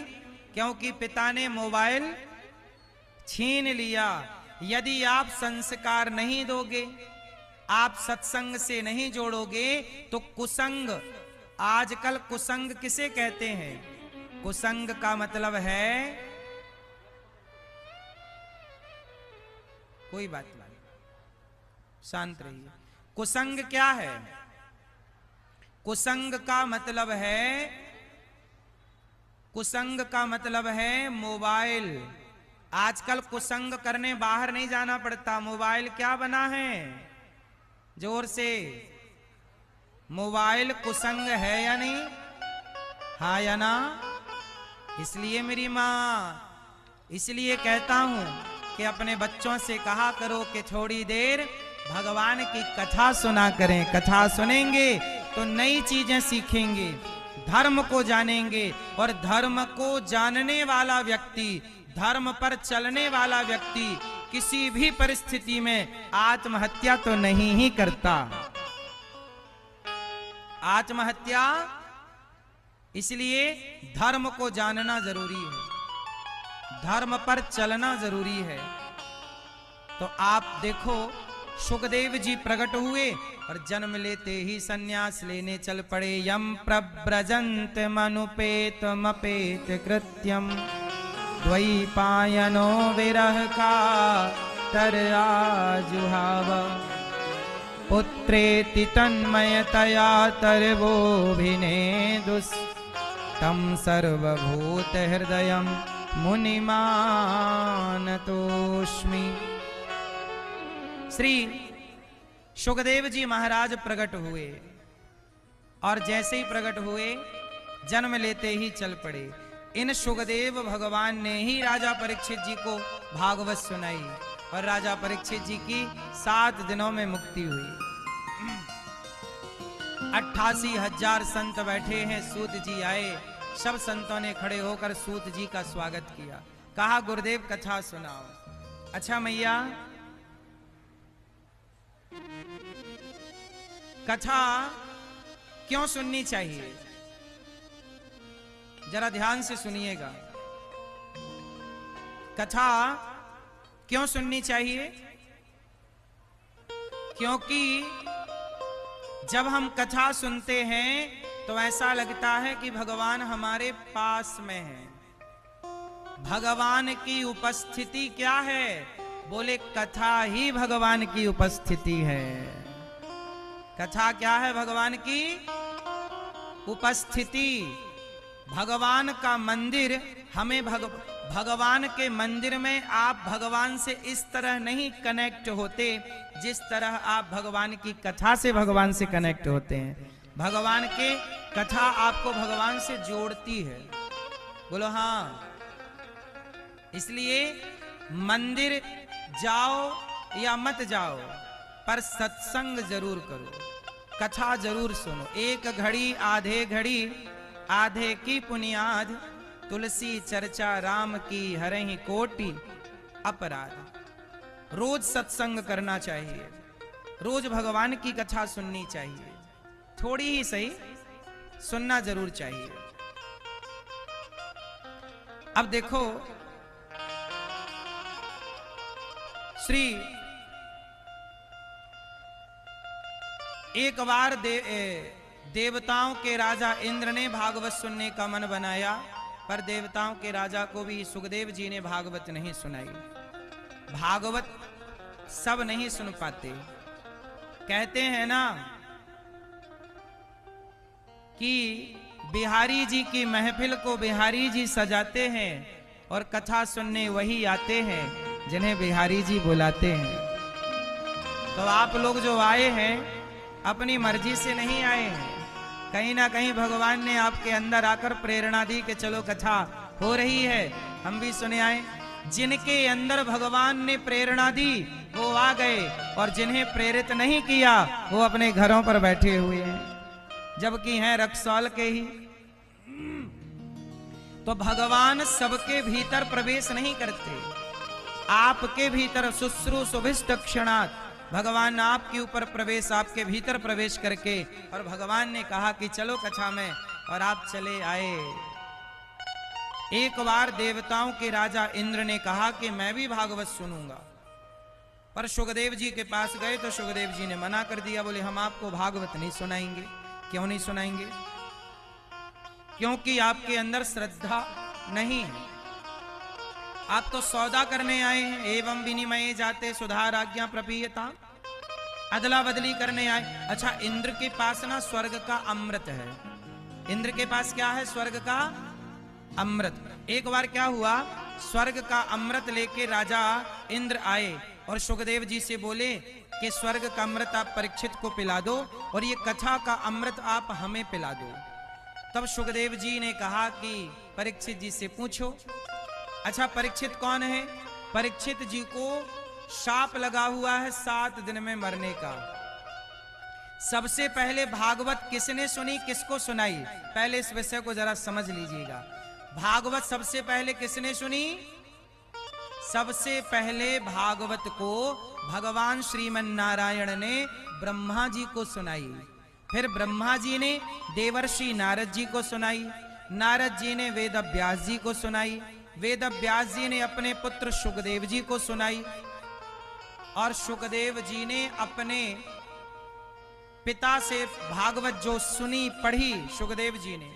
क्योंकि पिता ने मोबाइल छीन लिया। यदि आप संस्कार नहीं दोगे, आप सत्संग से नहीं जोड़ोगे तो कुसंग, आजकल कुसंग किसे कहते हैं? कुसंग का मतलब है, कोई बात नहीं, शांत रहिए। कुसंग क्या है? कुसंग का मतलब है, कुसंग का मतलब है मोबाइल। आजकल कुसंग करने बाहर नहीं जाना पड़ता। मोबाइल क्या बना है? जोर से, मोबाइल कुसंग है या नहीं? हाँ या ना? इसलिए मेरी माँ, इसलिए कहता हूं कि अपने बच्चों से कहा करो कि थोड़ी देर भगवान की कथा सुना करें। कथा सुनेंगे तो नई चीजें सीखेंगे, धर्म को जानेंगे, और धर्म को जानने वाला व्यक्ति, धर्म पर चलने वाला व्यक्ति किसी भी परिस्थिति में आत्महत्या तो नहीं ही करता। आत्महत्या, इसलिए धर्म को जानना जरूरी है, धर्म पर चलना जरूरी है। तो आप देखो, सुखदेव जी प्रकट हुए और जन्म लेते ही सन्यास लेने चल पड़े। यम प्रव्रजंत मनुपेत मपेत कृत्यम द्वैपायनो विरह का तर आजुहाव पुत्रेति तन्मयतया तरवोभिने दुस् तम सर्वभूत हृदयम मुनिमानतोष्मि। श्री सुखदेव जी महाराज प्रकट हुए और जैसे ही प्रकट हुए जन्म लेते ही चल पड़े। इन सुखदेव भगवान ने ही राजा परीक्षित जी को भागवत सुनाई और राजा परीक्षित जी की 7 दिनों में मुक्ति हुई। 88,000 संत बैठे हैं, सूत जी आए, सब संतों ने खड़े होकर सूत जी का स्वागत किया, कहा गुरुदेव कथा सुनाओ। अच्छा मैया, कथा क्यों सुननी चाहिए? जरा ध्यान से सुनिएगा। कथा क्यों सुननी चाहिए? क्योंकि जब हम कथा सुनते हैं तो ऐसा लगता है कि भगवान हमारे पास में है। भगवान की उपस्थिति क्या है? बोले कथा ही भगवान की उपस्थिति है। कथा क्या है? भगवान की उपस्थिति। भगवान का मंदिर, हमें भगवान के मंदिर में आप भगवान से इस तरह नहीं कनेक्ट होते जिस तरह आप भगवान की कथा से भगवान से कनेक्ट होते हैं। भगवान के कथा आपको भगवान से जोड़ती है। बोलो हाँ। इसलिए मंदिर जाओ या मत जाओ, पर सत्संग जरूर करो, कथा जरूर सुनो। एक घड़ी आधे घड़ी आधे की पुनियाद, तुलसी चर्चा राम की हरहि कोटि अपराध। रोज सत्संग करना चाहिए, रोज भगवान की कथा सुननी चाहिए, थोड़ी ही सही सुनना जरूर चाहिए। अब देखो, श्री एक बार देवताओं के राजा इंद्र ने भागवत सुनने का मन बनाया, पर देवताओं के राजा को भी सुखदेव जी ने भागवत नहीं सुनाई। भागवत सब नहीं सुन पाते। कहते हैं ना कि बिहारी जी की महफिल को बिहारी जी सजाते हैं और कथा सुनने वही आते हैं जिन्हें बिहारी जी बुलाते हैं। तो आप लोग जो आए हैं अपनी मर्जी से नहीं आए हैं, कहीं ना कहीं भगवान ने आपके अंदर आकर प्रेरणा दी कि चलो कथा हो रही है, हम भी सुने आए। जिनके अंदर भगवान ने प्रेरणा दी वो आ गए, और जिन्हें प्रेरित नहीं किया वो अपने घरों पर बैठे हुए हैं, जबकि हैं रक्सौल के ही। तो भगवान सबके भीतर प्रवेश नहीं करते, आपके भीतर शुश्रूषुभिष्ट क्षणात् भगवान आपके ऊपर प्रवेश, आपके भीतर प्रवेश करके, और भगवान ने कहा कि चलो कथा में, और आप चले आए। एक बार देवताओं के राजा इंद्र ने कहा कि मैं भी भागवत सुनूंगा, पर सुखदेव जी के पास गए तो सुखदेव जी ने मना कर दिया। बोले हम आपको भागवत नहीं सुनाएंगे। क्यों नहीं सुनाएंगे? क्योंकि आपके अंदर श्रद्धा नहीं है। आप तो सौदा करने आए हैं। एवं विनिमय जाते सुधार आज्ञा प्रपीयता, अदला बदली करने आए। अच्छा, इंद्र के पास ना स्वर्ग का अमृत है। इंद्र के पास क्या है? स्वर्ग का अमृत। एक बार क्या हुआ, स्वर्ग का अमृत लेके राजा इंद्र आए और सुखदेव जी से बोले कि स्वर्ग का अमृत आप परीक्षित को पिला दो और ये कथा का अमृत आप हमें पिला दो। तब सुखदेव जी ने कहा कि परीक्षित जी से पूछो। अच्छा, परीक्षित कौन है? परीक्षित जी को शाप लगा हुआ है 7 दिन में मरने का। सबसे पहले भागवत किसने सुनी, किसको सुनाई? पहले इस विषय को जरा समझ लीजिएगा। भागवत सबसे पहले किसने सुनी? सबसे पहले भागवत को भगवान श्रीमन नारायण ने ब्रह्मा जी को सुनाई। फिर ब्रह्मा जी ने देवर्षि नारद जी को सुनाई। नारद जी ने वेद व्यास जी को सुनाई। वेद व्यास जी ने अपने पुत्र सुखदेव जी को सुनाई। और सुखदेव जी ने अपने पिता से भागवत जो सुनी पढ़ी सुखदेव जी ने,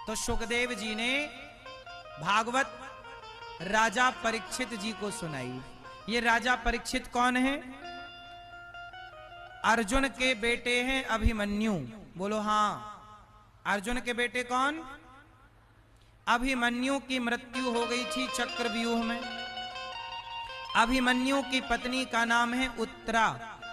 तो सुखदेव जी ने भागवत राजा परीक्षित जी को सुनाई। ये राजा परीक्षित कौन है? अर्जुन के बेटे हैं अभिमन्यु। बोलो हाँ। अर्जुन के बेटे कौन? अभिमन्यु की मृत्यु हो गई थी चक्रव्यूह में। अभिमन्यु की पत्नी का नाम है उत्तरा।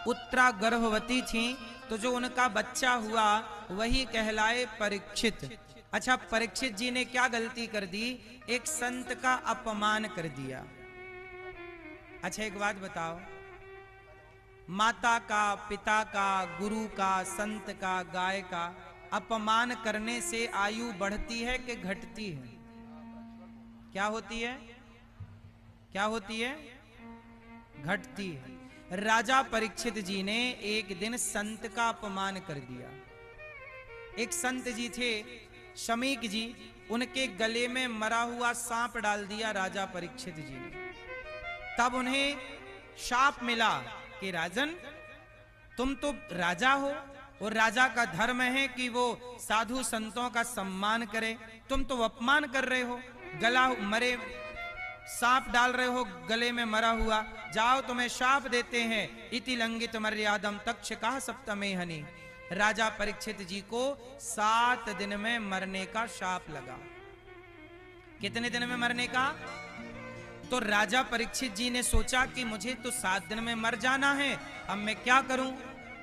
उत्तरा गर्भवती थी, तो जो उनका बच्चा हुआ वही कहलाए परीक्षित। अच्छा, परीक्षित जी ने क्या गलती कर दी? एक संत का अपमान कर दिया। अच्छा, एक बात बताओ, माता का, पिता का, गुरु का, संत का, गाय का अपमान करने से आयु बढ़ती है कि घटती है? क्या होती है? क्या होती है? घटती है। राजा परीक्षित जी ने एक दिन संत का अपमान कर दिया। एक संत जी थे शमीक जी, उनके गले में मरा हुआ सांप डाल दिया राजा परीक्षित जी ने। तब उन्हें शाप मिला कि राजन, तुम तो राजा हो और राजा का धर्म है कि वो साधु संतों का सम्मान करे, तुम तो अपमान कर रहे हो, गला मरे सांप डाल रहे हो गले में मरा हुआ। जाओ, तुम्हें शाप देते हैं। इति लंघित मर्यादम तक्षका सप्तमे हनि। राजा परीक्षित जी को 7 दिन में मरने का शाप लगा। कितने दिन में मरने का? तो राजा परीक्षित जी ने सोचा कि मुझे तो 7 दिन में मर जाना है, अब मैं क्या करूं?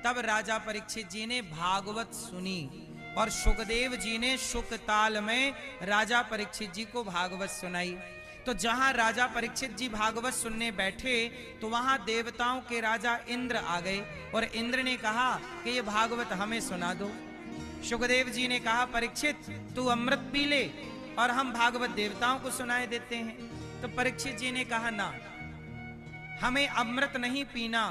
तब राजा परीक्षित जी ने भागवत सुनी और सुखदेव जी ने शुक ताल में राजा परीक्षित जी को भागवत सुनाई। तो जहां राजा परीक्षित जी भागवत सुनने बैठे तो वहां देवताओं के राजा इंद्र आ गए और इंद्र ने कहा कि ये भागवत हमें सुना दो। सुखदेव जी ने कहा, परीक्षित तू अमृत पी ले और हम भागवत देवताओं को सुनाए देते हैं। तो परीक्षित जी ने कहा, ना, हमें अमृत नहीं पीना,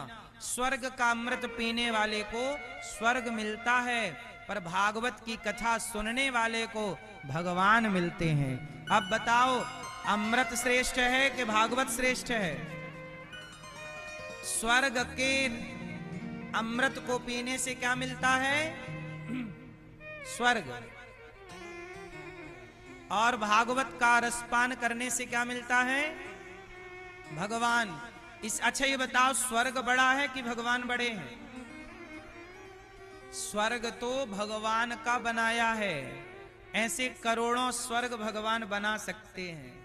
स्वर्ग का अमृत पीने वाले को स्वर्ग मिलता है, पर भागवत की कथा सुनने वाले को भगवान मिलते हैं। अब बताओ, अमृत श्रेष्ठ है कि भागवत श्रेष्ठ है? स्वर्ग के अमृत को पीने से क्या मिलता है? स्वर्ग। और भागवत का रसपान करने से क्या मिलता है? भगवान। अच्छा, ये बताओ, स्वर्ग बड़ा है कि भगवान बड़े हैं? स्वर्ग तो भगवान का बनाया है, ऐसे करोड़ों स्वर्ग भगवान बना सकते हैं।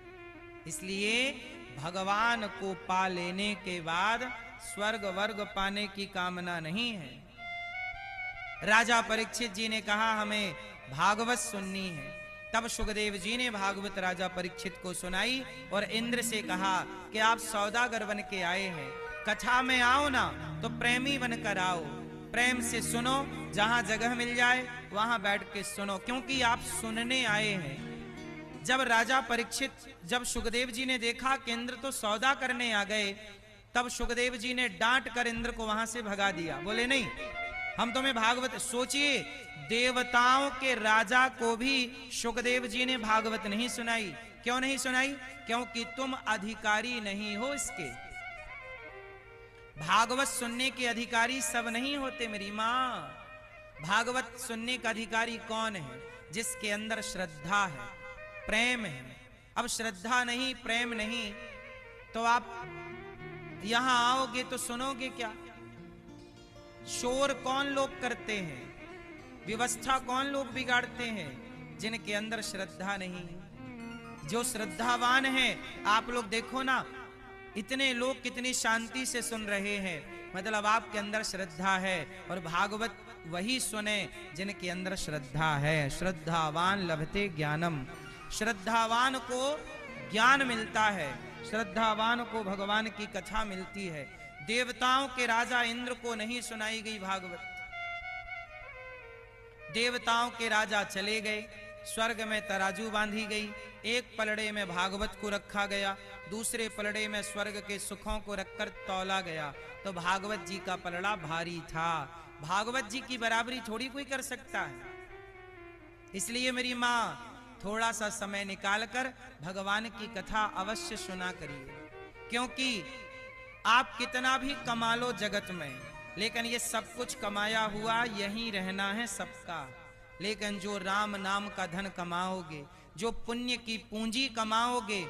इसलिए भगवान को पा लेने के बाद स्वर्ग वर्ग पाने की कामना नहीं है। राजा परीक्षित जी ने कहा, हमें भागवत सुननी है। तब सुखदेव जी ने भागवत राजा परीक्षित को सुनाई और इंद्र से कहा कि आप सौदागर बन के आए हैं, कथा में आओ ना तो प्रेमी बनकर आओ, प्रेम से सुनो, जहां जगह मिल जाए वहां बैठ के सुनो, क्योंकि आप सुनने आए हैं। जब राजा परीक्षित, जब सुखदेव जी ने देखा कि इंद्र तो सौदा करने आ गए, तब सुखदेव जी ने डांट कर इंद्र को वहां से भगा दिया। बोले नहीं, हम तुम्हें भागवत, सोचिए देवताओं के राजा को भी सुखदेव जी ने भागवत नहीं सुनाई। क्यों नहीं सुनाई? क्योंकि तुम अधिकारी नहीं हो इसके। भागवत सुनने के अधिकारी सब नहीं होते मेरी मां। भागवत सुनने का अधिकारी कौन है? जिसके अंदर श्रद्धा है, प्रेम है। अब श्रद्धा नहीं, प्रेम नहीं, तो आप यहां आओगे तो सुनोगे क्या? शोर कौन लोग करते हैं, व्यवस्था कौन लोग बिगाड़ते हैं? जिनके अंदर श्रद्धा नहीं। जो श्रद्धावान है, आप लोग देखो ना, इतने लोग कितनी शांति से सुन रहे हैं, मतलब आपके अंदर श्रद्धा है। और भागवत वही सुने जिनके अंदर श्रद्धा है। श्रद्धावान लभते ज्ञानम, श्रद्धावान को ज्ञान मिलता है, श्रद्धावान को भगवान की कथा मिलती है। देवताओं के राजा इंद्र को नहीं सुनाई गई भागवत। देवताओं के राजा चले गए, स्वर्ग में तराजू बांधी गई, एक पलड़े में भागवत को रखा गया, दूसरे पलड़े में स्वर्ग के सुखों को रखकर तौला गया। तो भागवत जी का पलड़ा भारी था। भागवत जी की बराबरी थोड़ी कोई कर सकता है। इसलिए मेरी माँ, थोड़ा सा समय निकालकर भगवान की कथा अवश्य सुना करिए, क्योंकि आप कितना भी कमा लो जगत में, लेकिन ये सब कुछ कमाया हुआ यहीं रहना है सबका। लेकिन जो राम नाम का धन कमाओगे, जो पुण्य की पूंजी कमाओगे,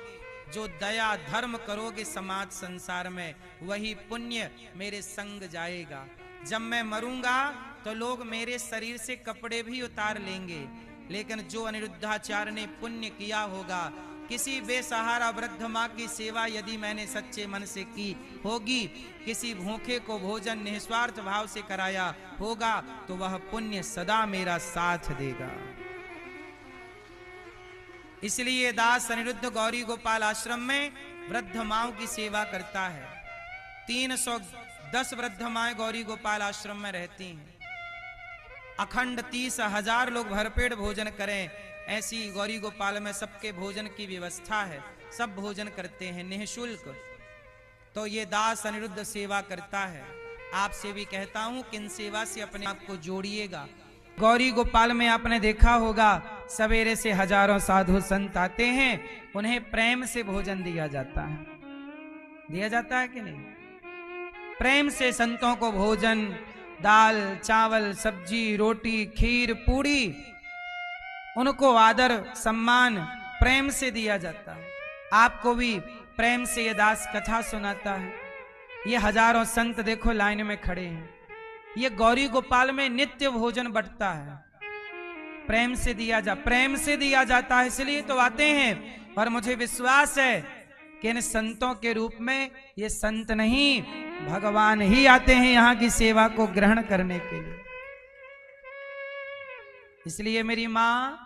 जो दया धर्म करोगे समाज संसार में, वही पुण्य मेरे संग जाएगा। जब मैं मरूंगा तो लोग मेरे शरीर से कपड़े भी उतार लेंगे, लेकिन जो अनिरुद्धाचार्य ने पुण्य किया होगा, किसी बेसहारा वृद्ध माँ की सेवा यदि मैंने सच्चे मन से की होगी, किसी भूखे को भोजन निस्वार्थ भाव से कराया होगा, तो वह पुण्य सदा मेरा साथ देगा। इसलिए दास अनिरुद्ध गौरी गोपाल आश्रम में वृद्ध माओं की सेवा करता है। 310 वृद्ध माएं गौरी गोपाल आश्रम में रहती हैं। अखंड 30,000 लोग भरपेट भोजन करें, ऐसी गौरी गोपाल में सबके भोजन की व्यवस्था है। सब भोजन करते हैं निःशुल्क। तो ये दास अनिरुद्ध सेवा करता है। आपसे भी कहता हूं कि इन सेवा से अपने आप को जोड़िएगा। गौरी गोपाल में आपने देखा होगा, सवेरे से हजारों साधु संत आते हैं, उन्हें प्रेम से भोजन दिया जाता है। दिया जाता है कि नहीं? प्रेम से संतों को भोजन, दाल चावल सब्जी रोटी खीर पूड़ी, उनको आदर सम्मान प्रेम से दिया जाता है। आपको भी प्रेम से ये दास कथा सुनाता है। ये हजारों संत देखो लाइन में खड़े हैं। ये गौरी गोपाल में नित्य भोजन बंटता है, प्रेम से दिया जाता है, इसलिए तो आते हैं। और मुझे विश्वास है कि इन संतों के रूप में ये संत नहीं, भगवान ही आते हैं यहाँ की सेवा को ग्रहण करने के लिए। इसलिए मेरी माँ,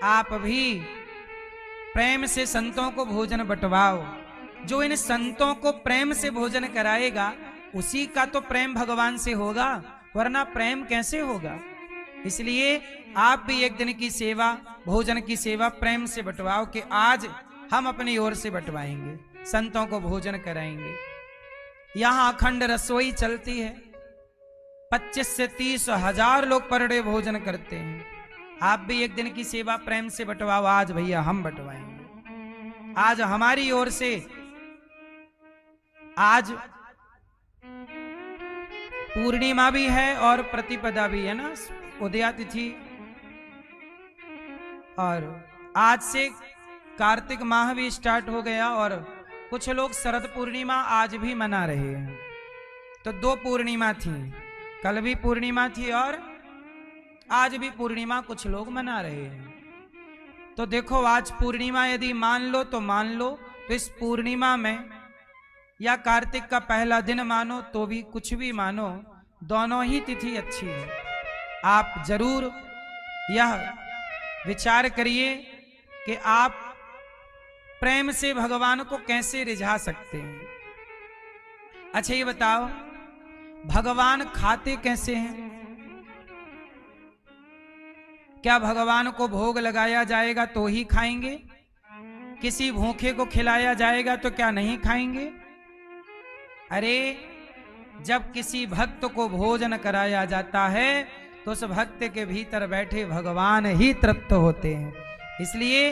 आप भी प्रेम से संतों को भोजन बंटवाओ। जो इन संतों को प्रेम से भोजन कराएगा, उसी का तो प्रेम भगवान से होगा, वरना प्रेम कैसे होगा? इसलिए आप भी एक दिन की सेवा, भोजन की सेवा प्रेम से बंटवाओ कि आज हम अपनी ओर से बंटवाएंगे, संतों को भोजन कराएंगे। यहां अखंड रसोई चलती है, 25 से 30 हजार लोग पर डे भोजन करते हैं। आप भी एक दिन की सेवा प्रेम से बंटवाओ। आज भैया हम बंटवाएंगे, आज हमारी ओर से। आज पूर्णिमा भी है और प्रतिपदा भी है ना, उदया तिथि। और आज से कार्तिक माह भी स्टार्ट हो गया और कुछ लोग शरद पूर्णिमा आज भी मना रहे हैं। तो 2 पूर्णिमा थी, कल भी पूर्णिमा थी और आज भी पूर्णिमा कुछ लोग मना रहे हैं। तो देखो, आज पूर्णिमा यदि मान लो तो मान लो, तो इस पूर्णिमा में या कार्तिक का पहला दिन मानो तो भी कुछ भी मानो, दोनों ही तिथि अच्छी है। आप जरूर यह विचार करिए कि आप प्रेम से भगवान को कैसे रिझा सकते हैं। अच्छा ये बताओ, भगवान खाते कैसे हैं? क्या भगवान को भोग लगाया जाएगा तो ही खाएंगे? किसी भूखे को खिलाया जाएगा तो क्या नहीं खाएंगे? अरे, जब किसी भक्त को भोजन कराया जाता है तो उस भक्त के भीतर बैठे भगवान ही तृप्त होते हैं। इसलिए